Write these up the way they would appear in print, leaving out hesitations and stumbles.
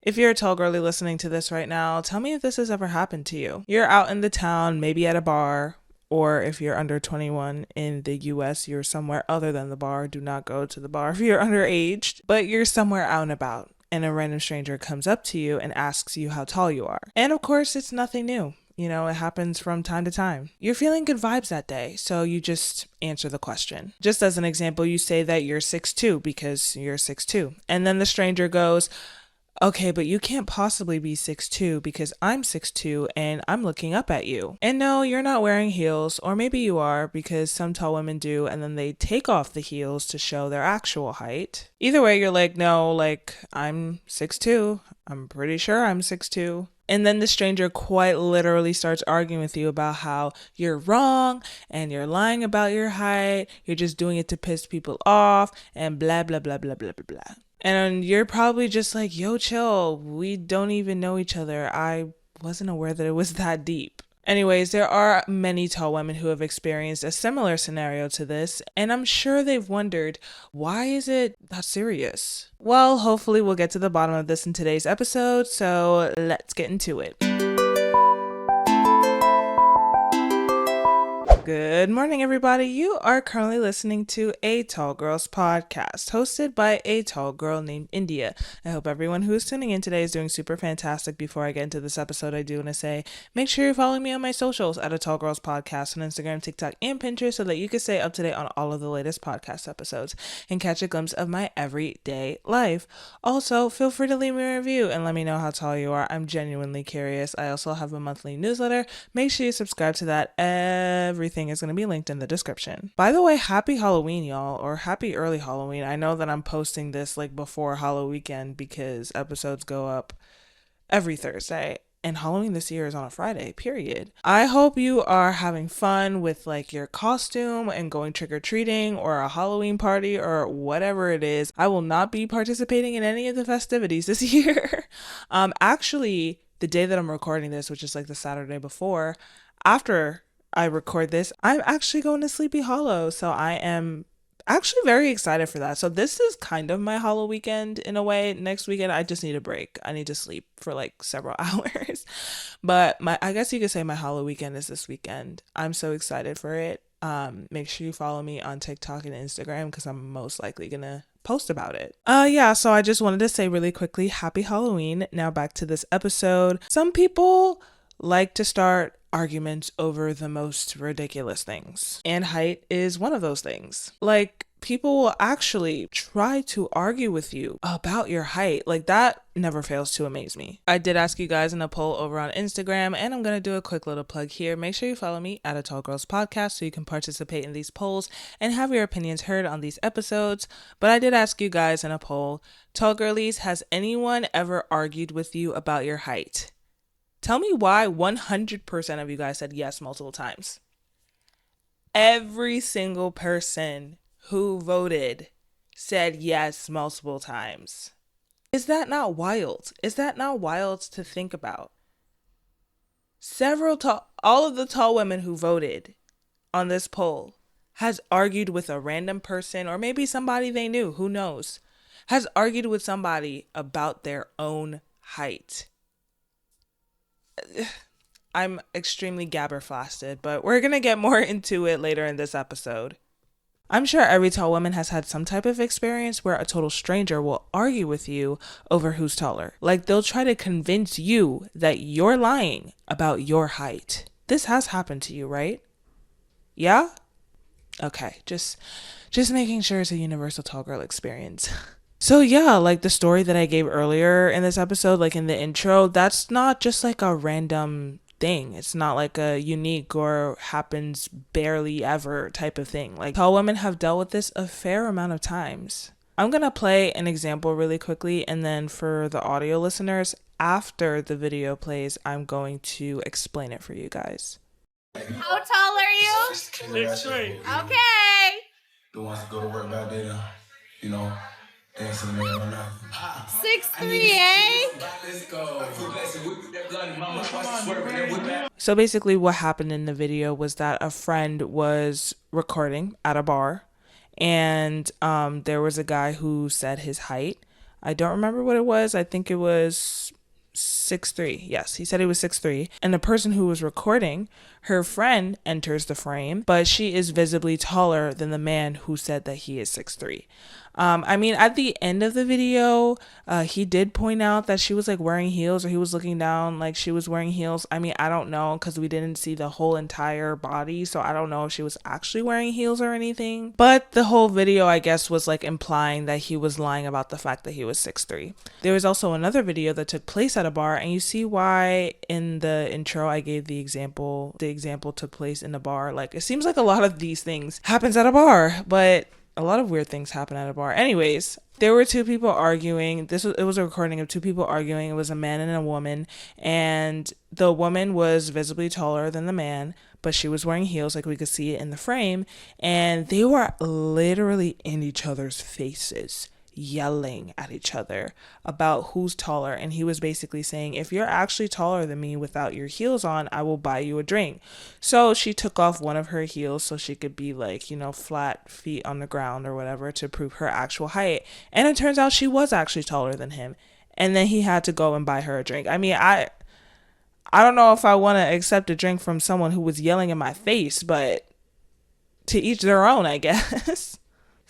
If you're a tall girly listening to this right now, tell me if this has ever happened to you. You're out in the town, maybe at a bar, or if you're under 21 in the US, you're somewhere other than the bar. Do not go to the bar if you're underage, but you're somewhere out and about, and a random stranger comes up to you and asks you how tall you are. And of course, it's nothing new. It happens from time to time. You're feeling good vibes that day, so you just answer the question. Just as an example, you say that you're 6'2" because you're 6'2". And then the stranger goes, okay, but you can't possibly be 6'2" because I'm 6'2" and I'm looking up at you. And no, you're not wearing heels, or maybe you are because some tall women do, and then they take off the heels to show their actual height. Either way, you're like, no, like, I'm 6'2". I'm pretty sure I'm 6'2". And then the stranger quite literally starts arguing with you about how you're wrong and you're lying about your height. You're just doing it to piss people off and blah, blah, blah, blah, blah, blah, blah. And you're probably just like, yo, chill. We don't even know each other. I wasn't aware that it was that deep. Anyways, there are many tall women who have experienced a similar scenario to this, and I'm sure they've wondered, why is it that serious? Well, hopefully we'll get to the bottom of this in today's episode, so let's get into it. Good morning, everybody. You are currently listening to A Tall Girls podcast, hosted by a tall girl named India. I hope everyone who is tuning in today is doing super fantastic. Before I get into this episode, I do want to say, make sure you're following me on my socials at A Tall Girls podcast on Instagram, TikTok, and Pinterest so that you can stay up to date on all of the latest podcast episodes and catch a glimpse of my everyday life. Also, feel free to leave me a review and let me know how tall you are. I'm genuinely curious. I also have a monthly newsletter. Make sure you subscribe to that. Everything is going to be linked in the description. By the way, happy Halloween, y'all, or happy early Halloween. I know that I'm posting this like before Halloween weekend because episodes go up every Thursday. And Halloween this year is on a Friday, period. I hope you are having fun with like your costume and going trick-or-treating or a Halloween party or whatever it is. I will not be participating in any of the festivities this year. Actually, the day that I'm recording this, which is like the Saturday before, after I record this, I'm actually going to Sleepy Hollow. So I am actually very excited for that. So this is kind of my Hollow weekend in a way. Next weekend, I just need a break. I need to sleep for like several hours. But I guess you could say my Hollow weekend is this weekend. I'm so excited for it. Make sure you follow me on TikTok and Instagram because I'm most likely gonna post about it. Yeah, so I just wanted to say really quickly, happy Halloween. Now back to this episode. Some people like to start arguments over the most ridiculous things, and height is one of those things. Like, people will actually try to argue with you about your height. Like, that never fails to amaze me. I did ask you guys in a poll over on Instagram, and I'm gonna do a quick little plug here. Make sure you follow me at A Tall Girls podcast so you can participate in these polls and have your opinions heard on these episodes. But I did ask you guys in a poll, tall girlies, has anyone ever argued with you about your height? Tell me why 100% of you guys said yes multiple times. Every single person who voted said yes multiple times. Is that not wild? Is that not wild to think about? All of the tall women who voted on this poll has argued with a random person, or maybe somebody they knew, who knows, has argued with somebody about their own height. I'm extremely gabberflasted, but we're going to get more into it later in this episode. I'm sure every tall woman has had some type of experience where a total stranger will argue with you over who's taller. Like, they'll try to convince you that you're lying about your height. This has happened to you, right? Yeah? Okay, just making sure it's a universal tall girl experience. So yeah, like the story that I gave earlier in this episode, like in the intro, that's not just like a random thing. It's not like a unique or happens barely ever type of thing. Like, tall women have dealt with this a fair amount of times. I'm going to play an example really quickly, and then for the audio listeners, after the video plays, I'm going to explain it for you guys. How tall are you? 6'3". Okay. The ones that go to work out there, you know, dancing around now. 6'3", eh? Let's go. So basically what happened in the video was that a friend was recording at a bar, and there was a guy who said his height. I don't remember what it was. I think it was 6'3". Yes, he said he was 6'3". And the person who was recording, her friend enters the frame, but she is visibly taller than the man who said that he is 6'3". I mean, at the end of the video, he did point out that she was like wearing heels, or he was looking down like she was wearing heels. I mean, I don't know because we didn't see the whole entire body, so I don't know if she was actually wearing heels or anything. But the whole video, I guess, was like implying that he was lying about the fact that he was 6'3". There was also another video that took place at a bar, and you see why in the intro I gave the example. The example took place in a bar. Like, it seems like a lot of these things happens at a bar, but a lot of weird things happen at a bar. Anyways, there were two people arguing. It was a recording of two people arguing. It was a man and a woman, and the woman was visibly taller than the man, but she was wearing heels, like we could see it in the frame, and they were literally in each other's faces, yelling at each other about who's taller. And he was basically saying, if you're actually taller than me without your heels on, I will buy you a drink. So she took off one of her heels so she could be like, flat feet on the ground or whatever, to prove her actual height. And it turns out she was actually taller than him. And then he had to go and buy her a drink. I mean, I don't know if I want to accept a drink from someone who was yelling in my face, but to each their own, I guess.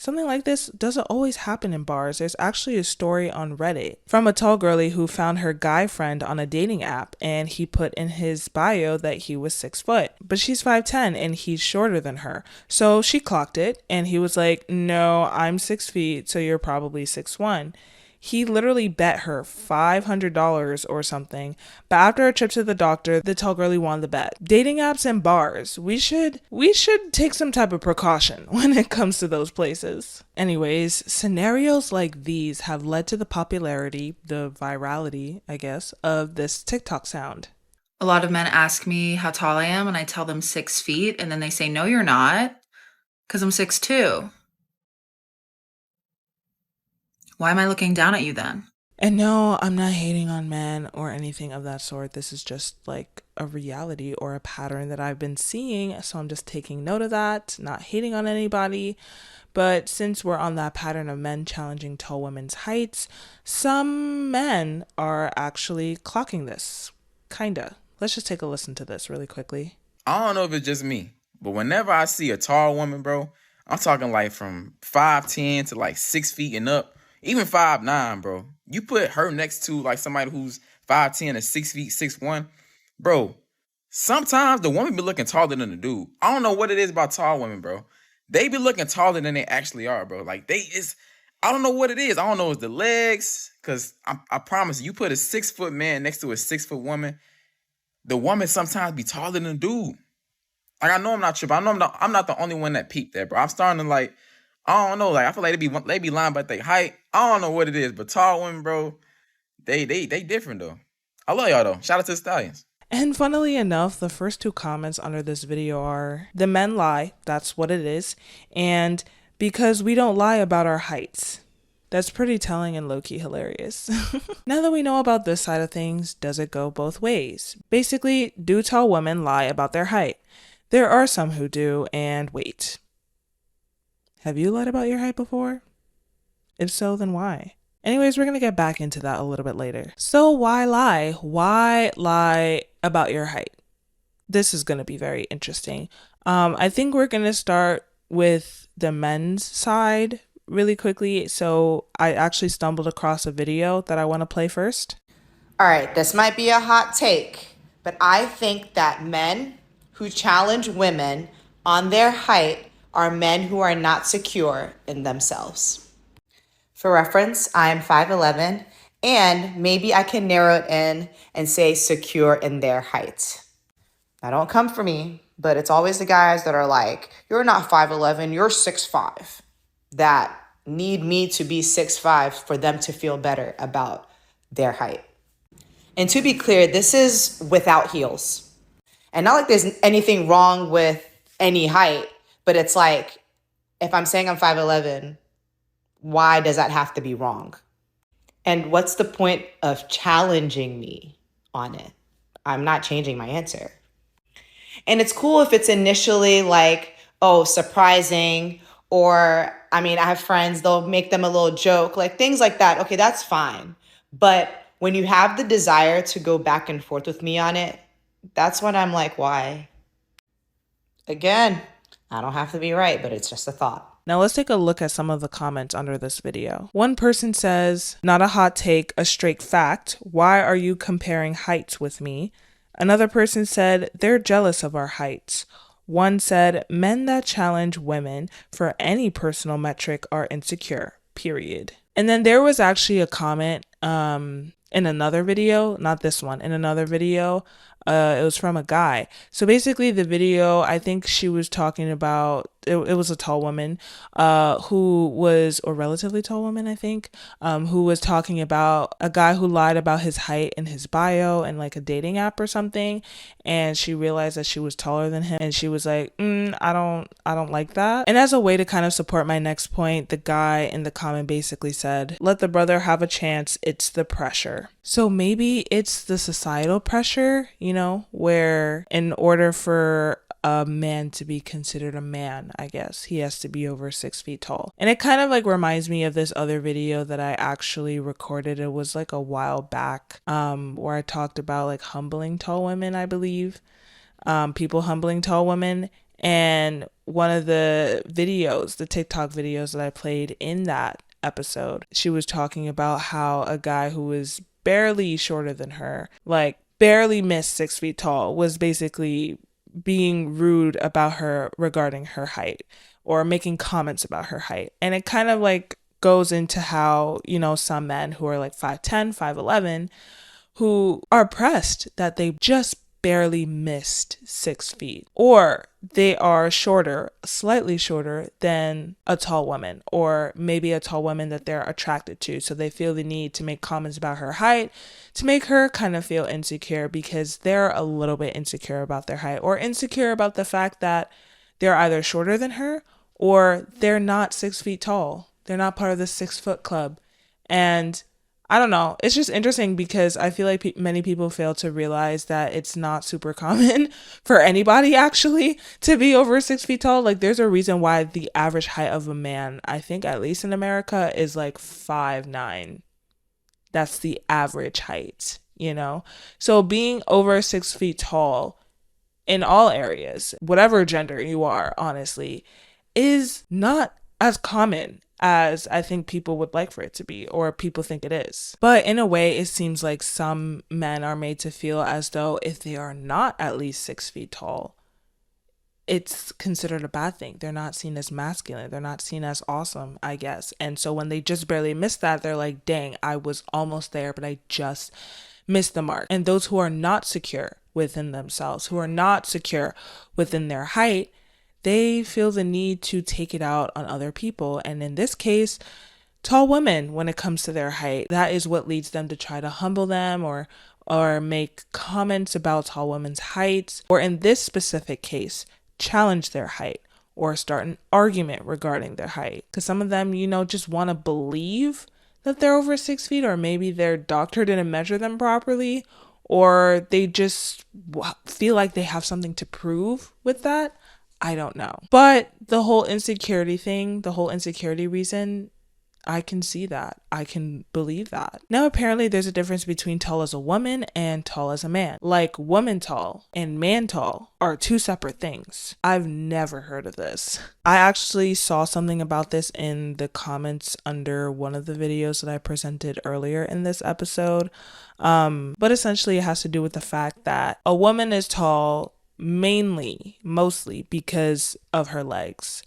Something like this doesn't always happen in bars. There's actually a story on Reddit from a tall girly who found her guy friend on a dating app, and he put in his bio that he was 6 foot, but she's 5'10" and he's shorter than her. So she clocked it, and he was like, no, I'm 6 feet, so you're probably 6'1". He literally bet her $500 or something, but after a trip to the doctor, the tall girlie won the bet. Dating apps and bars, we should take some type of precaution when it comes to those places. Anyways, scenarios like these have led to the popularity, the virality, I guess, of this TikTok sound. A lot of men ask me how tall I am, and I tell them 6 feet, and then they say, no, you're not, because I'm 6'2". Why am I looking down at you then? And no, I'm not hating on men or anything of that sort. This is just like a reality or a pattern that I've been seeing. So I'm just taking note of that, not hating on anybody. But since we're on that pattern of men challenging tall women's heights, some men are actually clocking this. Kinda. Let's just take a listen to this really quickly. I don't know if it's just me, but whenever I see a tall woman, bro, I'm talking like from 5'10" to like 6 feet and up, even 5'9", bro. You put her next to like somebody who's 5'10" and 6 feet, 6'1", bro. Sometimes the woman be looking taller than the dude. I don't know what it is about tall women, bro. They be looking taller than they actually are, bro. Like I don't know what it is. I don't know if it's the legs, because I promise you put a 6-foot man next to a 6-foot woman, the woman sometimes be taller than the dude. Like, I know I'm not tripping. I know I'm not the only one that peeped that, bro. I'm starting to like, I don't know. Like, I feel like they be lying about their height. I don't know what it is, but tall women, bro, they different though. I love y'all though. Shout out to the Stallions. And funnily enough, the first two comments under this video are, the men lie, that's what it is, and because we don't lie about our heights. That's pretty telling and low-key hilarious. Now that we know about this side of things, does it go both ways? Basically, do tall women lie about their height? There are some who do, and wait. Have you lied about your height before? If so, then why? Anyways, we're going to get back into that a little bit later. So why lie? Why lie about your height? This is going to be very interesting. I think we're going to start with the men's side really quickly. So I actually stumbled across a video that I want to play first. All right, this might be a hot take, but I think that men who challenge women on their height are men who are not secure in themselves. For reference, I am 5'11", and maybe I can narrow it in and say secure in their height. Now, don't come for me, but it's always the guys that are like, you're not 5'11", you're 6'5", that need me to be 6'5" for them to feel better about their height. And to be clear, this is without heels. And not like there's anything wrong with any height, but it's like, if I'm saying I'm 5'11", why does that have to be wrong? And what's the point of challenging me on it? I'm not changing my answer. And it's cool if it's initially like, oh, surprising, Or, I mean, I have friends, they'll make them a little joke, like things like that. Okay, that's fine. But when you have the desire to go back and forth with me on it, that's when I'm like, why? Again, I don't have to be right, but it's just a thought. Now let's take a look at some of the comments under this video. One person says, not a hot take, a straight fact. Why are you comparing heights with me? Another person said, they're jealous of our heights. One said, men that challenge women for any personal metric are insecure, period. And then there was actually a comment in another video, not this one, in another video. It was from a guy. So basically the video, I think she was talking about, it was a tall woman who was, or relatively tall woman, I think, who was talking about a guy who lied about his height in his bio and like a dating app or something. And she realized that she was taller than him. And she was like, I don't like that. And as a way to kind of support my next point, the guy in the comment basically said, let the brother have a chance. It's the pressure. So maybe it's the societal pressure, where in order for a man to be considered a man, I guess he has to be over 6 feet tall. And it kind of like reminds me of this other video that I actually recorded. It was like a while back, where I talked about like humbling tall women, I believe, people humbling tall women. And one of the videos, the TikTok videos that I played in that episode, she was talking about how a guy who was barely shorter than her, like barely missed 6 feet tall, was basically being rude about her regarding her height or making comments about her height. And it kind of like goes into how, some men who are like 5'10", 5'11", who are pressed that they just barely missed 6 feet, or they are shorter, slightly shorter than a tall woman, or maybe a tall woman that they're attracted to. So they feel the need to make comments about her height to make her kind of feel insecure because they're a little bit insecure about their height, or insecure about the fact that they're either shorter than her or they're not 6 feet tall. They're not part of the 6 foot club. And I don't know. It's just interesting because I feel like many people fail to realize that it's not super common for anybody actually to be over 6 feet tall. Like there's a reason why the average height of a man, I think at least in America, is like 5'9". That's the average height, So being over 6 feet tall in all areas, whatever gender you are, honestly, is not as common as I think people would like for it to be, or people think it is. But in a way, it seems like some men are made to feel as though if they are not at least 6 feet tall, it's considered a bad thing. They're not seen as masculine. They're not seen as awesome, I guess. And so when they just barely miss that, they're like, dang, I was almost there, but I just missed the mark. And those who are not secure within themselves, who are not secure within their height, they feel the need to take it out on other people. And in this case, tall women, when it comes to their height, that is what leads them to try to humble them or make comments about tall women's heights, or in this specific case, challenge their height or start an argument regarding their height. Because some of them, just want to believe that they're over 6 feet, or maybe their doctor didn't measure them properly, or they just feel like they have something to prove with that. I don't know. But the whole insecurity thing, the whole insecurity reason, I can see that. I can believe that. Now, apparently there's a difference between tall as a woman and tall as a man. Like woman tall and man tall are two separate things. I've never heard of this. I actually saw something about this in the comments under one of the videos that I presented earlier in this episode. But essentially it has to do with the fact that a woman is tall mostly because of her legs.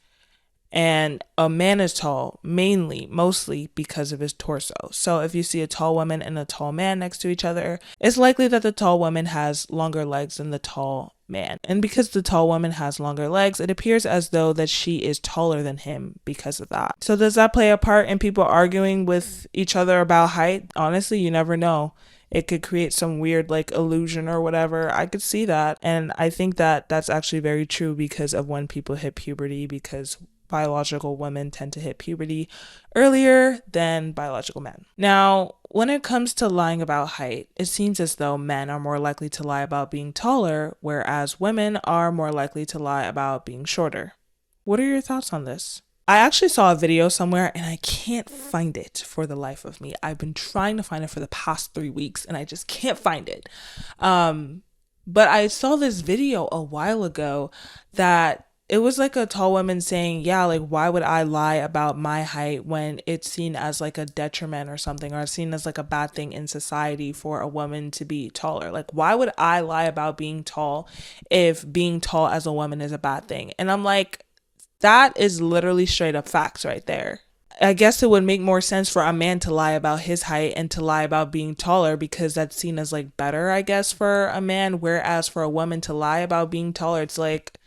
And a man is tall mostly because of his torso. So if you see a tall woman and a tall man next to each other, it's likely that the tall woman has longer legs than the tall man. And because the tall woman has longer legs, it appears as though that she is taller than him because of that. So does that play a part in people arguing with each other about height? Honestly, you never know. It could create some weird illusion or whatever. I could see that. And I think that that's actually very true because of when people hit puberty, because biological women tend to hit puberty earlier than biological men. Now, when it comes to lying about height, it seems as though men are more likely to lie about being taller, whereas women are more likely to lie about being shorter. What are your thoughts on this? I actually saw a video somewhere and I can't find it for the life of me. I've been trying to find it for the past 3 weeks and I just can't find it. Um, but I saw this video a while ago that it was like a tall woman saying, yeah, like, why would I lie about my height when it's seen as like a detriment or something, or it's seen as like a bad thing in society for a woman to be taller? Like, why would I lie about being tall if being tall as a woman is a bad thing? And I'm like, that is literally straight up facts right there. I guess it would make more sense for a man to lie about his height and to lie about being taller because that's seen as like better, I guess, for a man. Whereas for a woman to lie about being taller, it's like,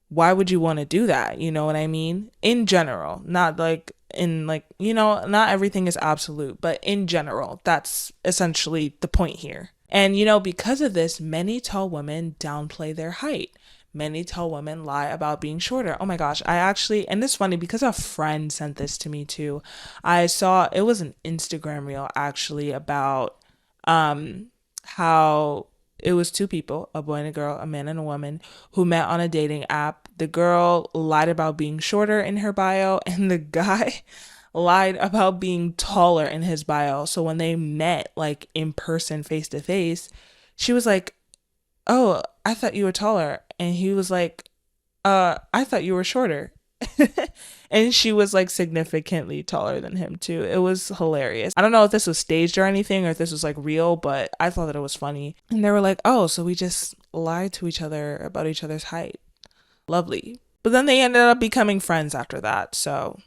why would you want to do that? You know what I mean? In general, not like in like, not everything is absolute, but in general, that's essentially the point here. And, because of this, many tall women downplay their height. Many tall women lie about being shorter. Oh my gosh, I actually, and it's funny because a friend sent this to me too. I saw it was an Instagram reel actually about how it was two people, a boy and a girl, a man and a woman, who met on a dating app. The girl lied about being shorter in her bio, and the guy lied about being taller in his bio. So when they met, like in person, face to face, she was like, "Oh, I thought you were taller," and he was like, I thought you were shorter." And she was like significantly taller than him too. It was hilarious. I don't know if this was staged or anything or if this was like real, but I thought that it was funny. And they were like, "Oh, so we just lied to each other about each other's height." Lovely. But then they ended up becoming friends after that. So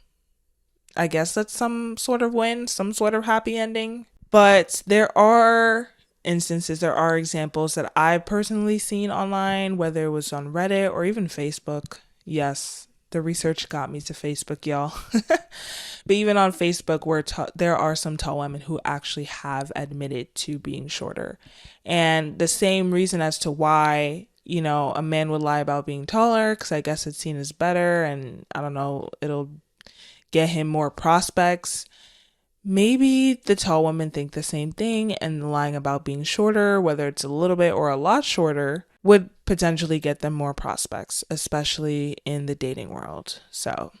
I guess that's some sort of win, some sort of happy ending. But there are instances, there are examples that I've personally seen online, whether it was on Reddit or even Facebook. Yes, the research got me to Facebook, y'all. But even on Facebook, where there are some tall women who actually have admitted to being shorter. And the same reason as to why, a man would lie about being taller, because I guess it's seen as better and I don't know, it'll get him more prospects. Maybe the tall women think the same thing, and lying about being shorter, whether it's a little bit or a lot shorter, would potentially get them more prospects, especially in the dating world. So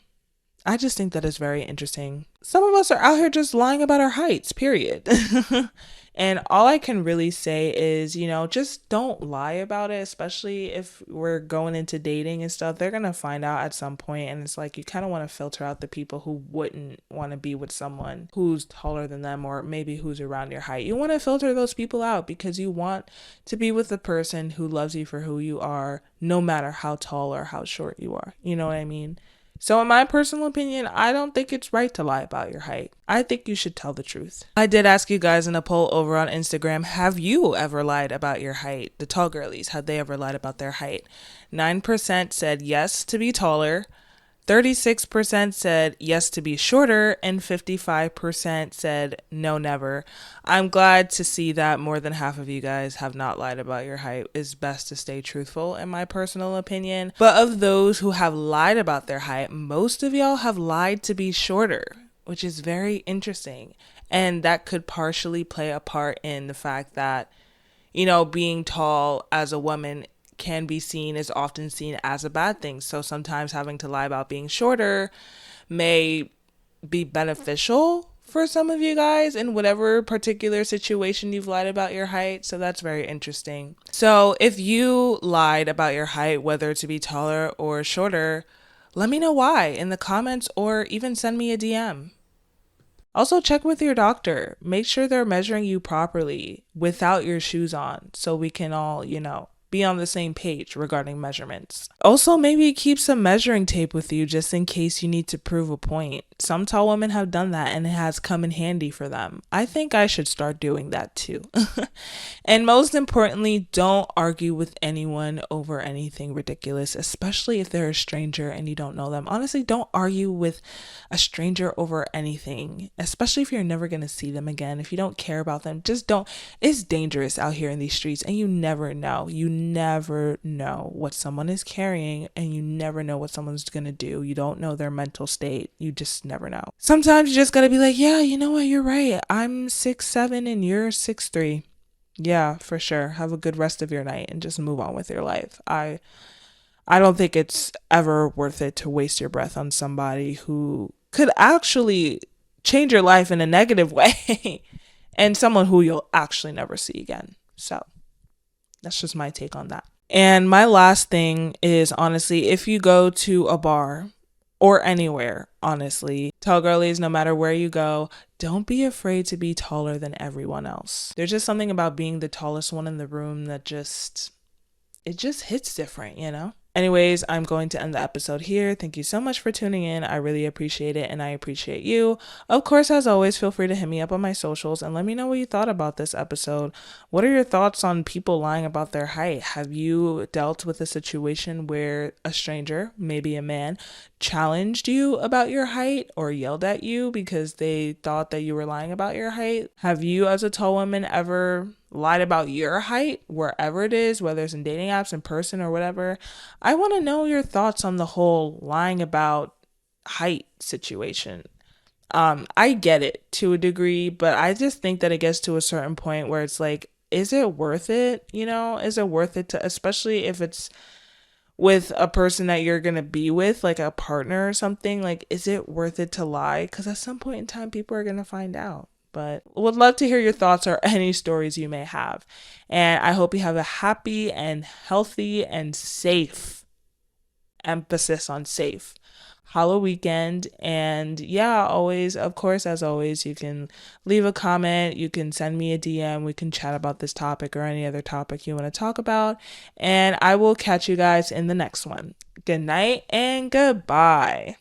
I just think that is very interesting. Some of us are out here just lying about our heights, period. And all I can really say is, just don't lie about it, especially if we're going into dating and stuff. They're going to find out at some point, and it's like you kind of want to filter out the people who wouldn't want to be with someone who's taller than them or maybe who's around your height. You want to filter those people out because you want to be with the person who loves you for who you are, no matter how tall or how short you are. You know what I mean? So in my personal opinion, I don't think it's right to lie about your height. I think you should tell the truth. I did ask you guys in a poll over on Instagram, have you ever lied about your height? The tall girlies, have they ever lied about their height? 9% said yes to be taller. 36% said yes to be shorter, and 55% said no, never. I'm glad to see that more than half of you guys have not lied about your height. It's best to stay truthful, in my personal opinion. But of those who have lied about their height, most of y'all have lied to be shorter, which is very interesting. And that could partially play a part in the fact that, being tall as a woman is often seen as a bad thing. So sometimes having to lie about being shorter may be beneficial for some of you guys in whatever particular situation you've lied about your height. So that's very interesting. So if you lied about your height, whether to be taller or shorter, let me know why in the comments or even send me a DM. Also, check with your doctor. Make sure they're measuring you properly without your shoes on so we can all, be on the same page regarding measurements. Also, maybe keep some measuring tape with you just in case you need to prove a point. Some tall women have done that and it has come in handy for them. I think I should start doing that too. And most importantly, don't argue with anyone over anything ridiculous, especially if they're a stranger and you don't know them. Honestly, don't argue with a stranger over anything, especially if you're never going to see them again. If you don't care about them, just don't. It's dangerous out here in these streets and you never know. You never know what someone is carrying and you never know what someone's going to do. You don't know their mental state. You just never know. Sometimes you just got to be like, yeah, you know what? You're right. I'm 6'7" and you're 6'3". Yeah, for sure. Have a good rest of your night and just move on with your life. I I don't think it's ever worth it to waste your breath on somebody who could actually change your life in a negative way and someone who you'll actually never see again. So that's just my take on that. And my last thing is, honestly, if you go to a bar or anywhere, honestly, tall girlies, no matter where you go, don't be afraid to be taller than everyone else. There's just something about being the tallest one in the room that it just hits different, you know? Anyways, I'm going to end the episode here. Thank you so much for tuning in. I really appreciate it, and I appreciate you. Of course, as always, feel free to hit me up on my socials and let me know what you thought about this episode. What are your thoughts on people lying about their height? Have you dealt with a situation where a stranger, maybe a man, challenged you about your height or yelled at you because they thought that you were lying about your height? Have you, as a tall woman, ever lied about your height wherever it is, whether it's in dating apps, in person, or whatever? I want to know your thoughts on the whole lying about height situation. I get it to a degree, but I just think that it gets to a certain point where it's like, is it worth it? You know, is it worth it to, especially if it's with a person that you're gonna be with, like a partner or something, like, is it worth it to lie? Because at some point in time, people are gonna find out. But would love to hear your thoughts or any stories you may have. And I hope you have a happy and healthy and safe, emphasis on safe, Halloween weekend. And yeah, always, of course, as always, you can leave a comment, you can send me a DM, we can chat about this topic or any other topic you want to talk about. And I will catch you guys in the next one. Good night and goodbye.